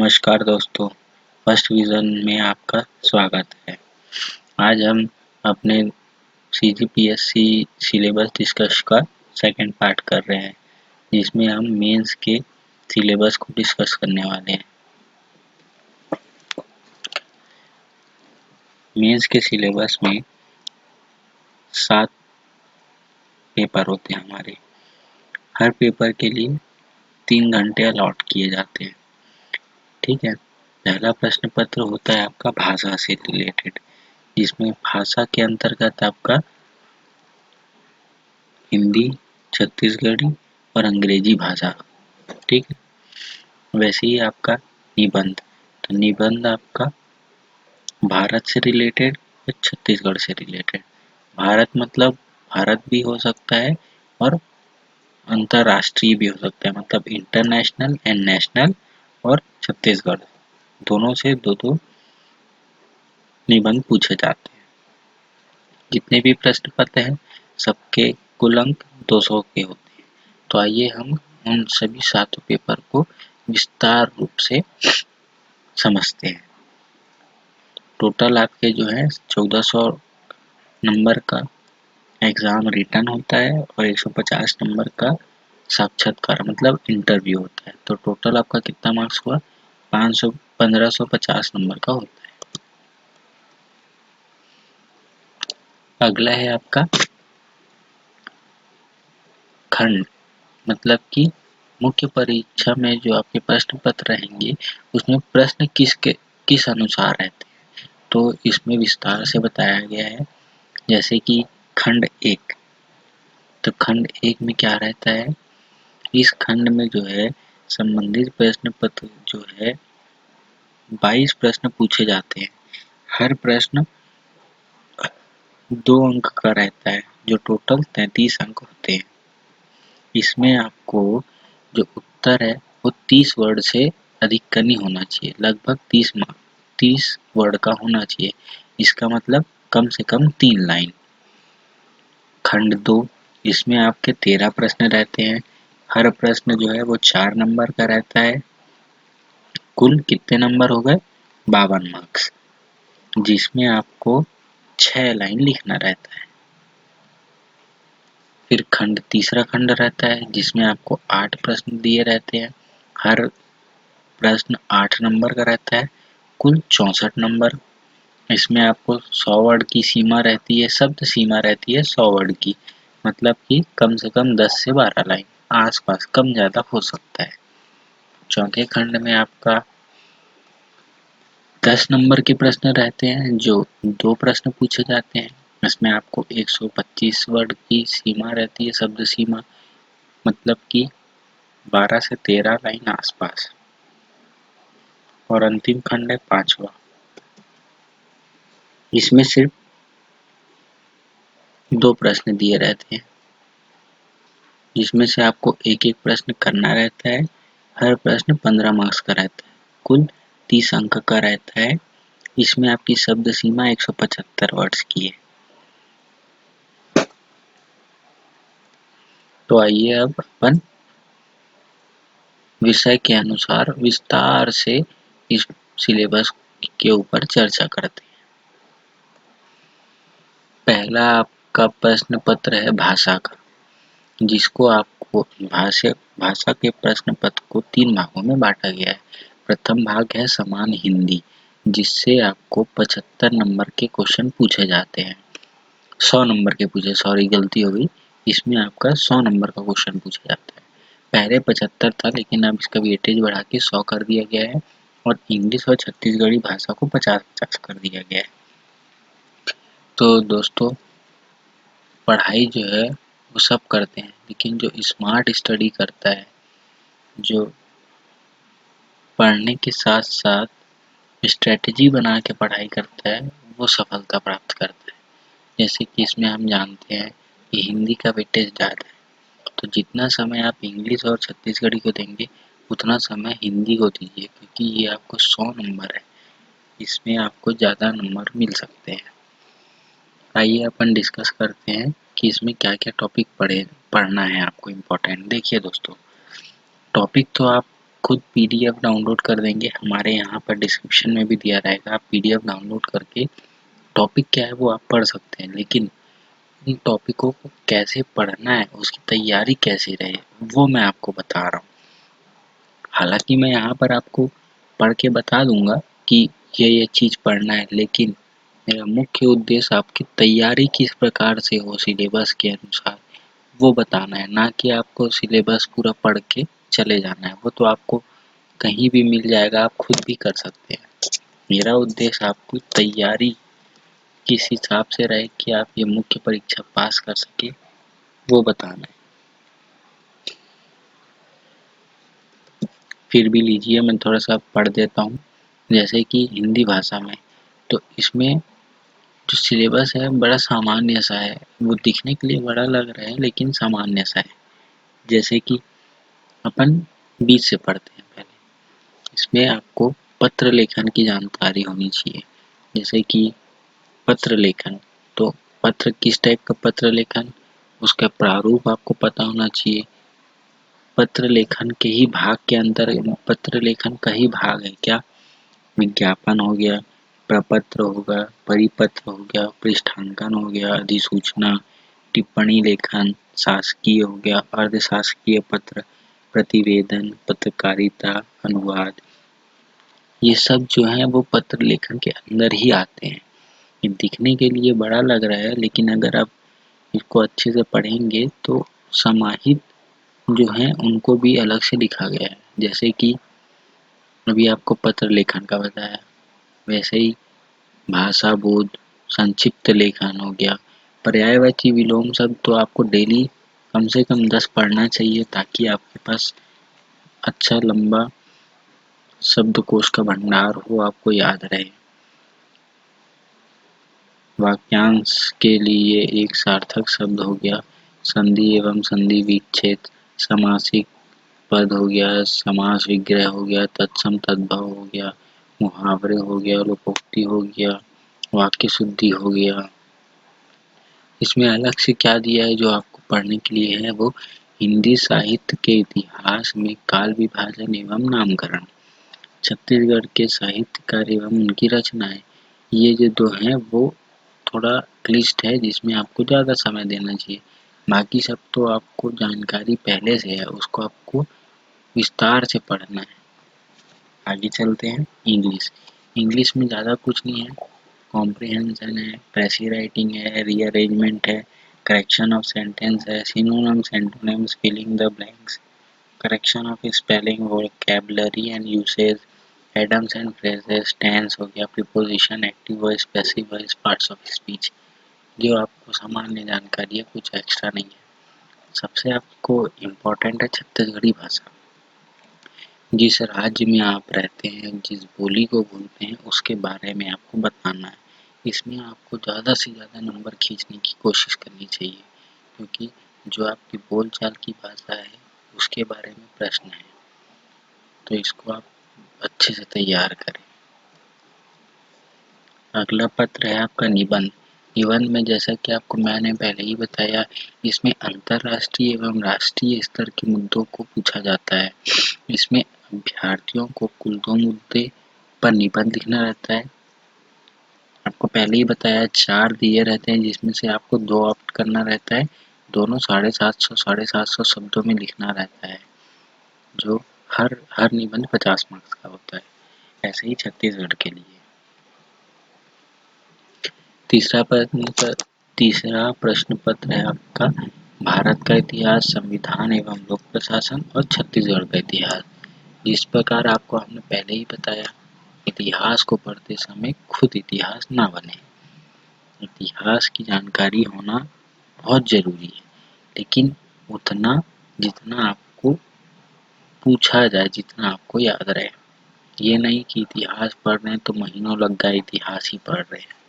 नमस्कार दोस्तों, first vision में आपका स्वागत है। आज हम अपने सीजीपीएससी सिलेबस डिस्कस का सेकंड पार्ट कर रहे हैं, जिसमें हम मेंस के सिलेबस को डिस्कस करने वाले हैं। मेंस के सिलेबस में 7 पेपर होते हैं हमारे। हर पेपर के लिए 3 घंटे अलॉट किए जाते हैं। ठीक है। पहला प्रश्न पत्र होता है आपका भाषा से रिलेटेड, जिसमें भाषा के अंतर्गत आपका हिंदी, छत्तीसगढ़ी और अंग्रेजी भाषा। ठीक है। वैसे ही आपका निबंध, तो निबंध आपका भारत से रिलेटेड या छत्तीसगढ़ से रिलेटेड। भारत मतलब भारत भी हो सकता है और अंतर्राष्ट्रीय भी हो सकता है, मतलब इंटरनेशनल एंड नेशनल, और छत्तीसगढ़ दोनों से दो दो निबंध पूछे जाते हैं। जितने भी प्रश्न पत्र हैं सबके कुल अंक 200 के होते हैं। तो आइए हम उन सभी 7 पेपर को विस्तार रूप से समझते हैं। टोटल आपके जो है 1400 नंबर का एग्ज़ाम रिटन होता है और 150 नंबर का साक्षात्कार मतलब इंटरव्यू होता है। तो टोटल आपका कितना मार्क्स हुआ? 1550 नंबर का होता है। अगला है आपका खंड, मतलब कि मुख्य परीक्षा में जो आपके प्रश्न पत्र रहेंगे उसमें प्रश्न किस अनुसार रहते हैं, तो इसमें विस्तार से बताया गया है। जैसे कि खंड 1, तो खंड 1 में क्या रहता है? इस खंड में जो है संबंधित प्रश्न पत्र जो है 22 प्रश्न पूछे जाते हैं। हर प्रश्न 2 अंक का रहता है, जो टोटल 33 अंक होते हैं। इसमें आपको जो उत्तर है वो 30 वर्ड से अधिक का नहीं होना चाहिए, लगभग 30 वर्ड का होना चाहिए। इसका मतलब कम से कम 3 लाइन। खंड 2, इसमें आपके 13 प्रश्न रहते हैं। हर प्रश्न जो है वो 4 नंबर का रहता है। कुल कितने नंबर हो गए? 52 मार्क्स, जिसमें आपको 6 लाइन लिखना रहता है। फिर तीसरा खंड रहता है जिसमें आपको 8 प्रश्न दिए रहते हैं। हर प्रश्न 8 नंबर का रहता है, कुल 64 नंबर। इसमें आपको 100 वर्ड की सीमा रहती है, शब्द सीमा रहती है 100 वर्ड की, मतलब कि कम से कम 10 से 12 लाइन, आसपास कम ज़्यादा हो सकता है। चौथे खंड में आपका 10 नंबर के प्रश्न रहते हैं, जो 2 प्रश्न पूछे जाते हैं। इसमें आपको 125 वर्ड की सीमा रहती है, शब्द सीमा, मतलब कि 12 से 13 लाइन आसपास। और अंतिम खंड है 5वां, इसमें सिर्फ 2 प्रश्न दिए रहते हैं, जिसमें से आपको एक एक प्रश्न करना रहता है। हर प्रश्न 15 मार्क्स का रहता है, कुल 30 अंक का रहता है। इसमें आपकी शब्द सीमा 175 वर्ड्स की है। तो आइए अब अपन विषय के अनुसार विस्तार से इस सिलेबस के ऊपर चर्चा करते हैं। पहला आपका प्रश्न पत्र है भाषा का, जिसको आपको भाषा के प्रश्न पत्र को 3 भागों में बांटा गया है। प्रथम भाग है समान हिंदी, जिससे आपको 75 नंबर के क्वेश्चन पूछे जाते हैं। 100 नंबर के पूछे, सॉरी गलती हो गई, इसमें आपका 100 नंबर का क्वेश्चन पूछा जाता है। पहले 75 था, लेकिन अब इसका वेटेज बढ़ा के 100 कर दिया गया है और इंग्लिश और छत्तीसगढ़ी भाषा को 50-50 कर दिया गया है। तो दोस्तों, पढ़ाई जो है वो सब करते हैं, लेकिन जो स्मार्ट स्टडी करता है, जो पढ़ने के साथ साथ स्ट्रेटजी बना के पढ़ाई करता है, वो सफलता प्राप्त करता है। जैसे कि इसमें हम जानते हैं कि हिंदी का वेटेज ज़्यादा है, तो जितना समय आप इंग्लिश और छत्तीसगढ़ी को देंगे उतना समय हिंदी को दीजिए, क्योंकि ये आपको 100 नंबर है, इसमें आपको ज़्यादा नंबर मिल सकते हैं। आइए अपन डिस्कस करते हैं कि इसमें क्या क्या टॉपिक पढ़ना है आपको इम्पोर्टेंट। देखिए दोस्तों, टॉपिक तो आप खुद पीडीएफ डाउनलोड कर देंगे, हमारे यहाँ पर डिस्क्रिप्शन में भी दिया रहेगा, आप पीडीएफ डाउनलोड करके टॉपिक क्या है वो आप पढ़ सकते हैं। लेकिन इन टॉपिकों को कैसे पढ़ना है, उसकी तैयारी कैसे रहे, वो मैं आपको बता रहा हूँ। हालांकि मैं यहाँ पर आपको पढ़ के बता दूंगा कि ये चीज़ पढ़ना है, लेकिन मेरा मुख्य उद्देश्य आपकी तैयारी किस प्रकार से हो सिलेबस के अनुसार वो बताना है, ना कि आपको सिलेबस पूरा पढ़ के चले जाना है। वो तो आपको कहीं भी मिल जाएगा, आप खुद भी कर सकते हैं। मेरा उद्देश्य आपकी तैयारी किस हिसाब से रहे कि आप ये मुख्य परीक्षा पास कर सके, वो बताना है। फिर भी लीजिए मैं थोड़ा सा पढ़ देता हूँ। जैसे कि हिंदी भाषा में, तो इसमें जो सिलेबस है बड़ा सामान्य सा है, वो दिखने के लिए बड़ा लग रहा है लेकिन सामान्य सा है। जैसे कि अपन बीच से पढ़ते हैं पहले, इसमें आपको पत्र लेखन की जानकारी होनी चाहिए। जैसे कि पत्र लेखन, तो पत्र किस टाइप का पत्र लेखन, उसका प्रारूप आपको पता होना चाहिए। पत्र लेखन के ही भाग के अंदर पत्र लेखन का ही भाग है क्या, विज्ञापन हो गया, प्रपत्र होगा, परिपत्र हो गया, पृष्ठांकन हो गया, अधिसूचना, टिप्पणी लेखन, शासकीय हो गया, अर्धशासकीय पत्र, प्रतिवेदन, पत्रकारिता, अनुवाद, ये सब जो है वो पत्र लेखन के अंदर ही आते हैं। ये दिखने के लिए बड़ा लग रहा है, लेकिन अगर आप इसको अच्छे से पढ़ेंगे तो समाहित जो है उनको भी अलग से लिखा गया है। जैसे कि अभी आपको पत्र लेखन का बताया, वैसे ही भाषा बोध, संक्षिप्त लेखन हो गया, पर्यायवाची विलोम शब्द तो आपको डेली कम से कम 10 पढ़ना चाहिए, ताकि आपके पास अच्छा लंबा शब्दकोश का भंडार हो, आपको याद रहे। वाक्यांश के लिए एक सार्थक शब्द हो गया, संधि एवं संधि विच्छेद, समासिक पद हो गया, समास विग्रह हो गया, तत्सम तद्भव हो गया, मुहावरे हो गया, लोकोक्ति हो गया, वाक्य शुद्धि हो गया। इसमें अलग से क्या दिया है जो आपको पढ़ने के लिए है, वो हिंदी साहित्य के इतिहास में काल विभाजन एवं नामकरण, छत्तीसगढ़ के साहित्यकार एवं उनकी रचनाएं, ये जो दो हैं वो थोड़ा क्लिष्ट है, जिसमें आपको ज़्यादा समय देना चाहिए। बाकी सब तो आपको जानकारी पहले से है, उसको आपको विस्तार से पढ़ना है। आगे चलते हैं। इंग्लिश, इंग्लिश में ज़्यादा कुछ नहीं है, कॉम्प्रिहेंशन है, प्रेसी राइटिंग है, रीअरेंजमेंट है, करेक्शन ऑफ सेंटेंस है, synonyms antonyms, filling the blanks, correction of spelling, vocabulary and usage, idioms and phrases, tense हो गया, preposition, active voice, passive voice, parts of speech, जो आपको सामान्य जानकारी है, कुछ एक्स्ट्रा नहीं है। सबसे आपको इम्पोर्टेंट है छत्तीसगढ़ी भाषा। जिस राज्य में आप रहते हैं, जिस बोली को बोलते हैं, उसके बारे में आपको बताना है। इसमें आपको ज़्यादा से ज़्यादा नंबर खींचने की कोशिश करनी चाहिए, क्योंकि जो आपकी बोलचाल की भाषा है उसके बारे में प्रश्न है, तो इसको आप अच्छे से तैयार करें। अगला पत्र है आपका निबंध। निबंध में जैसा कि आपको मैंने पहले ही बताया, इसमें अंतर्राष्ट्रीय एवं राष्ट्रीय स्तर के मुद्दों को पूछा जाता है। इसमें अभ्यर्थियों को कुल 2 मुद्दे पर निबंध लिखना रहता है। आपको पहले ही बताया 4 दिए रहते हैं, जिसमें से आपको 2 ऑप्ट करना रहता है। दोनों 750 शब्दों में लिखना रहता है, जो हर निबंध 50 मार्क्स का होता है। ऐसे ही छत्तीसगढ़ के लिए। तीसरा प्रश्न पत्र है आपका भारत का इतिहास, संविधान एवं लोक प्रशासन और छत्तीसगढ़ का इतिहास। जिस प्रकार आपको हमने पहले ही बताया, इतिहास को पढ़ते समय खुद इतिहास ना बने। इतिहास की जानकारी होना बहुत जरूरी है, लेकिन उतना जितना आपको पूछा जाए, जितना आपको याद रहे। ये नहीं कि इतिहास पढ़ रहे हैं तो महीनों लग गए इतिहास ही पढ़ रहे हैं।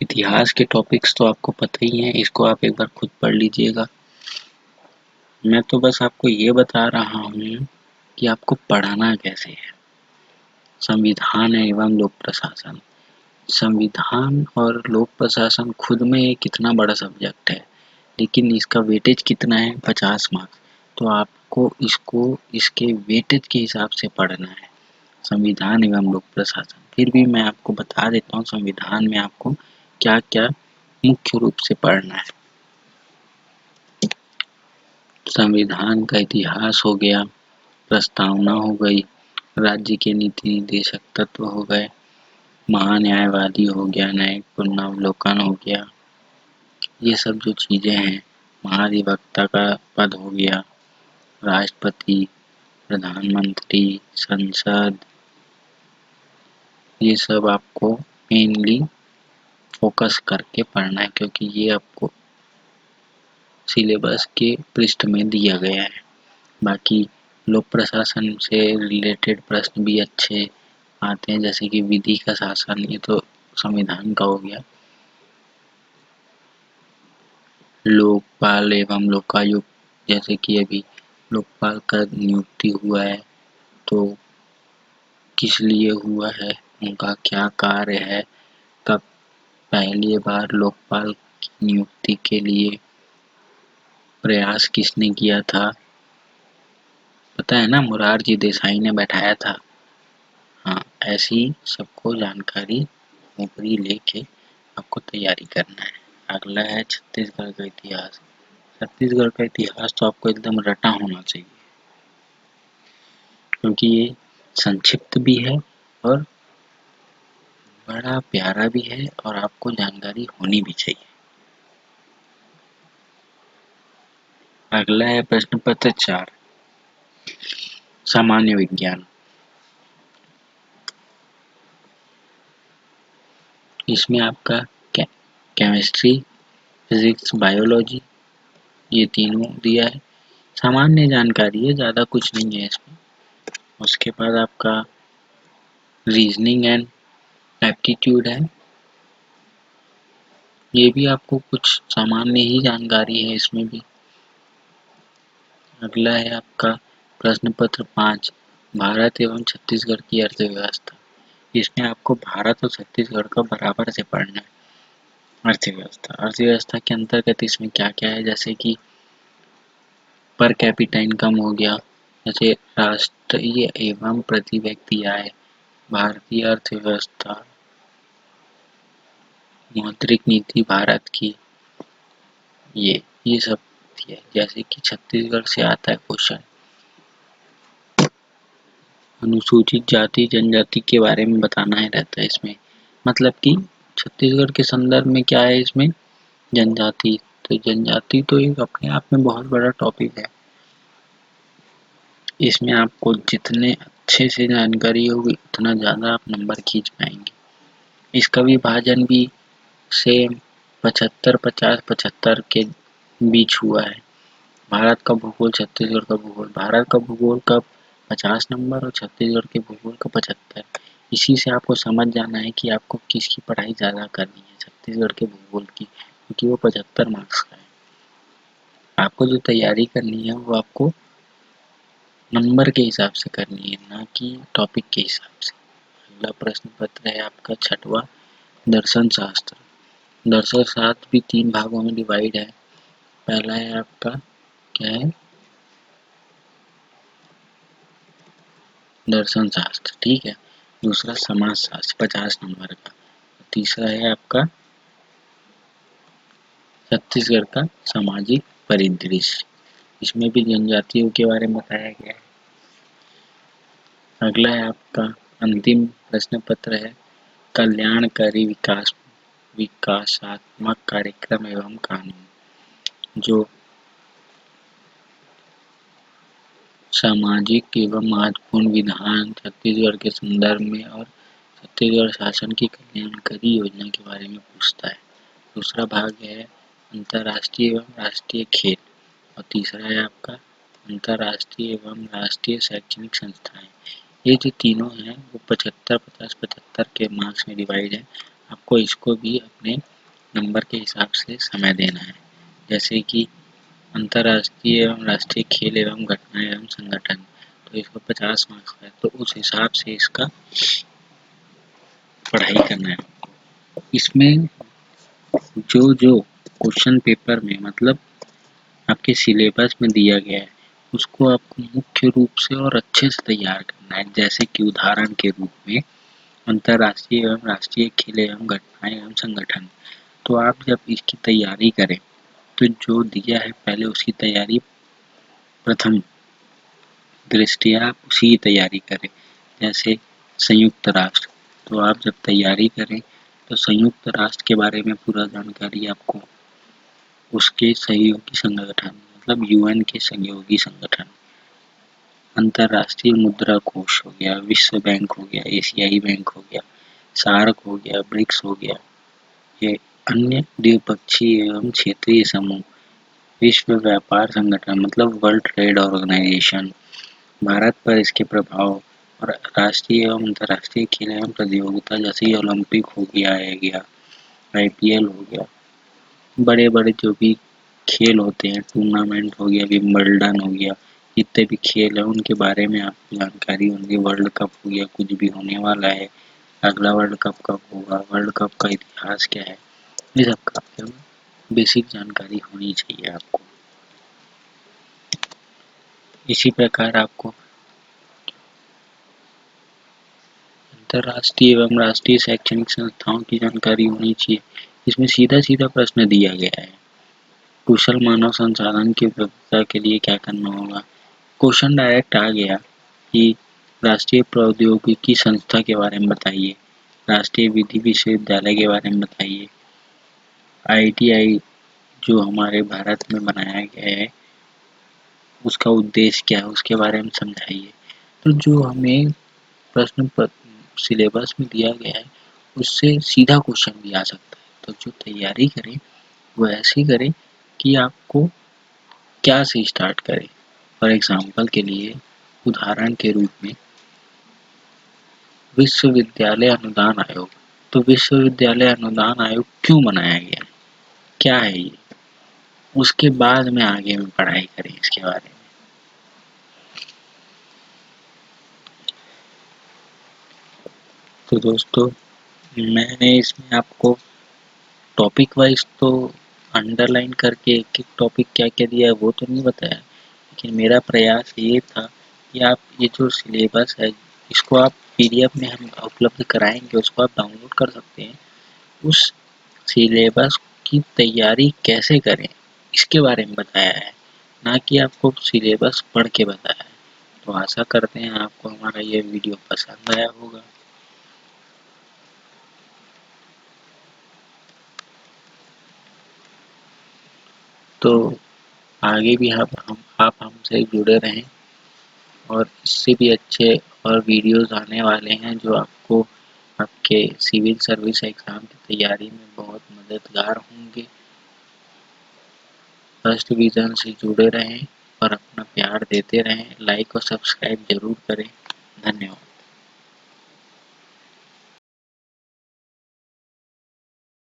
इतिहास के टॉपिक्स तो आपको पता ही है, इसको आप एक बार खुद पढ़ लीजिएगा। मैं तो बस आपको ये बता रहा हूँ कि आपको पढ़ना कैसे है। संविधान एवं लोक प्रशासन, संविधान और लोक प्रशासन खुद में एक कितना बड़ा सब्जेक्ट है, लेकिन इसका वेटेज कितना है, 50 मार्क्स। तो आपको इसको इसके वेटेज के हिसाब से पढ़ना है, संविधान एवं लोक प्रशासन। फिर भी मैं आपको बता देता हूँ संविधान में आपको क्या क्या मुख्य रूप से पढ़ना है। संविधान का इतिहास हो गया, प्रस्तावना हो गई, राज्य के नीति निर्देशक तत्व हो गए, महान्यायवादी हो गया, न्यायिक पुनरावलोकन हो गया, ये सब जो चीजें हैं, महाधिवक्ता का पद हो गया, राष्ट्रपति, प्रधानमंत्री, संसद, ये सब आपको मेनली फोकस करके पढ़ना है, क्योंकि ये आपको सिलेबस के पृष्ठ में दिया गया है। बाकी लोक प्रशासन से रिलेटेड प्रश्न भी अच्छे आते हैं, जैसे कि विधि का शासन, ये तो संविधान का हो गया। लोकपाल एवं लोकायुक्त, जैसे कि अभी लोकपाल का नियुक्ति हुआ है तो किस लिए हुआ है, उनका क्या कार्य है, कब पहली बार लोकपाल की नियुक्ति के लिए प्रयास किसने किया था, पता है ना, मोरारजी देसाई ने बैठाया था। हाँ, ऐसी सबको जानकारी ऊपरी लेके आपको तैयारी करना है। अगला है छत्तीसगढ़ का इतिहास। छत्तीसगढ़ का इतिहास तो आपको एकदम रटा होना चाहिए, क्योंकि ये संक्षिप्त भी है और बड़ा प्यारा भी है और आपको जानकारी होनी भी चाहिए। अगला है प्रश्न पत्र 4, सामान्य विज्ञान। इसमें आपका केमिस्ट्री, फिजिक्स, बायोलॉजी, ये तीनों दिया है। सामान्य जानकारी है, ज़्यादा कुछ नहीं है इसमें। उसके बाद आपका रीजनिंग एंड एप्टीट्यूड है, ये भी आपको कुछ सामान्य ही जानकारी है इसमें भी। अगला है आपका प्रश्न पत्र 5, भारत एवं छत्तीसगढ़ की अर्थव्यवस्था। इसमें आपको भारत और छत्तीसगढ़ का बराबर से पढ़ना है। अर्थव्यवस्था, अर्थव्यवस्था के अंतर्गत इसमें क्या क्या है, जैसे कि पर कैपिटा इनकम हो गया, जैसे राष्ट्रीय एवं प्रति व्यक्ति आय, भारतीय अर्थव्यवस्था, मौद्रिक नीति भारत की, ये सब है। जैसे कि छत्तीसगढ़ से आता है क्वेश्चन, अनुसूचित जाति जनजाति के बारे में बताना है रहता है इसमें, मतलब कि छत्तीसगढ़ के संदर्भ में क्या है इसमें, जनजाति। तो जनजाति तो एक अपने आप में बहुत बड़ा टॉपिक है, इसमें आपको जितने अच्छे से जानकारी होगी उतना ज़्यादा आप नंबर खींच पाएंगे। इसका विभाजन भी सेम 75 50 75 के बीच हुआ है। भारत का भूगोल, छत्तीसगढ़ का भूगोल, भारत का भूगोल का 50 नंबर और छत्तीसगढ़ के भूगोल का 75। इसी से आपको समझ जाना है कि आपको किसकी पढ़ाई ज़्यादा करनी है, छत्तीसगढ़ के भूगोल की, क्योंकि वो 75 मार्क्स का है। आपको जो तैयारी करनी है वो आपको नंबर के हिसाब से करनी है, ना कि टॉपिक के हिसाब से। अगला प्रश्न पत्र है आपका 6वां, दर्शन शास्त्र। दर्शन शास्त्र भी 3 भागों में डिवाइड है। पहला है आपका क्या है, दर्शन शास्त्र, ठीक है। दूसरा समाज शास्त्र 50 नंबर का। तीसरा है आपका छत्तीसगढ़ का सामाजिक परिदृश्य, इसमें भी जनजातियों के बारे में बताया गया है। अगला है आपका अंतिम प्रश्न पत्र है कल्याणकारी विकासात्मक कार्यक्रम एवं कानून, जो सामाजिक एवं महत्वपूर्ण विधान छत्तीसगढ़ के संदर्भ में और छत्तीसगढ़ शासन की कल्याणकारी योजना के बारे में पूछता है। दूसरा भाग है अंतर्राष्ट्रीय एवं राष्ट्रीय खेल, और तीसरा है आपका अंतर्राष्ट्रीय एवं राष्ट्रीय शैक्षणिक संस्थाएं। ये जो तीनों हैं वो 75 50 75 के मार्क्स में डिवाइड है। आपको इसको भी अपने नंबर के हिसाब से समय देना है। जैसे कि अंतर्राष्ट्रीय एवं राष्ट्रीय खेल एवं घटना एवं संगठन, तो इसको 50 मार्क्स का है, तो उस हिसाब से इसका पढ़ाई करना है। इसमें जो जो क्वेश्चन पेपर में मतलब आपके सिलेबस में दिया गया है उसको आपको मुख्य रूप से और अच्छे से तैयार करना है। जैसे कि उदाहरण के रूप में अंतर्राष्ट्रीय एवं राष्ट्रीय खेल एवं घटनाएं एवं संगठन। तो आप जब इसकी तैयारी करें तो जो दिया है पहले उसकी तैयारी प्रथम दृष्टिया आप उसी की तैयारी करें। जैसे संयुक्त राष्ट्र, तो आप जब तैयारी करें तो संयुक्त राष्ट्र के बारे में पूरा जानकारी आपको, उसके सहयोगी संगठन मतलब यूएन के सहयोगी संगठन, अंतर्राष्ट्रीय मुद्रा कोष हो गया, विश्व बैंक हो गया, एशियाई बैंक हो गया, सार्क हो गया, ब्रिक्स हो गया, ये अन्य द्विपक्षीय एवं क्षेत्रीय समूह, विश्व व्यापार संगठन मतलब वर्ल्ड ट्रेड ऑर्गेनाइजेशन, भारत पर इसके प्रभाव और राष्ट्रीय एवं अंतर्राष्ट्रीय खेल एवं प्रतियोगिता जैसे ओलंपिक हो गया आईपीएल हो गया, बड़े बड़े जो भी खेल होते हैं, टूर्नामेंट हो गया, विंबलडन हो गया, जितने भी खेल हैं उनके बारे में आपको जानकारी होगी। वर्ल्ड कप हो गया, कुछ भी होने वाला है, अगला वर्ल्ड कप कब होगा, वर्ल्ड कप का इतिहास क्या है, ये सब का आपको बेसिक जानकारी होनी चाहिए आपको। इसी प्रकार आपको अंतर्राष्ट्रीय एवं राष्ट्रीय शैक्षणिक संस्थाओं की जानकारी होनी चाहिए। इसमें सीधा सीधा प्रश्न दिया गया है, कुशल मानव संसाधन की उपलब्धता के लिए क्या करना होगा। क्वेश्चन डायरेक्ट आ गया कि राष्ट्रीय प्रौद्योगिकी संस्था के बारे में बताइए, राष्ट्रीय विधि विश्वविद्यालय के बारे में बताइए, आईटीआई जो हमारे भारत में बनाया गया है उसका उद्देश्य क्या है उसके बारे में समझाइए। तो जो हमें प्रश्न सिलेबस में दिया गया है उससे सीधा क्वेश्चन भी आ सकता है। तो जो तैयारी करें वो ऐसी करें कि आपको क्या से स्टार्ट करें। फॉर एग्जाम्पल के लिए उदाहरण के रूप में विश्वविद्यालय अनुदान आयोग, तो विश्वविद्यालय अनुदान आयोग क्यों बनाया गया है, क्या है ये, उसके बाद में आगे में पढ़ाई करें इसके बारे में। तो दोस्तों मैंने इसमें आपको टॉपिक वाइज तो अंडरलाइन करके एक एक टॉपिक क्या क्या दिया है वो तो नहीं बताया, लेकिन मेरा प्रयास ये था कि आप ये जो सिलेबस है इसको आप पीडीएफ में हम उपलब्ध कराएंगे, उसको आप डाउनलोड कर सकते हैं। उस सिलेबस की तैयारी कैसे करें इसके बारे में बताया है, ना कि आपको सिलेबस पढ़ के बताया है। तो आशा करते हैं आपको हमारा ये वीडियो पसंद आया होगा। तो आगे भी आप हमसे जुड़े रहें और इससे भी अच्छे और वीडियोस आने वाले हैं जो आपको आपके सिविल सर्विस एग्ज़ाम की तैयारी में बहुत मददगार होंगे। फर्स्ट डिवीज़न से जुड़े रहें और अपना प्यार देते रहें, लाइक और सब्सक्राइब ज़रूर करें। धन्यवाद।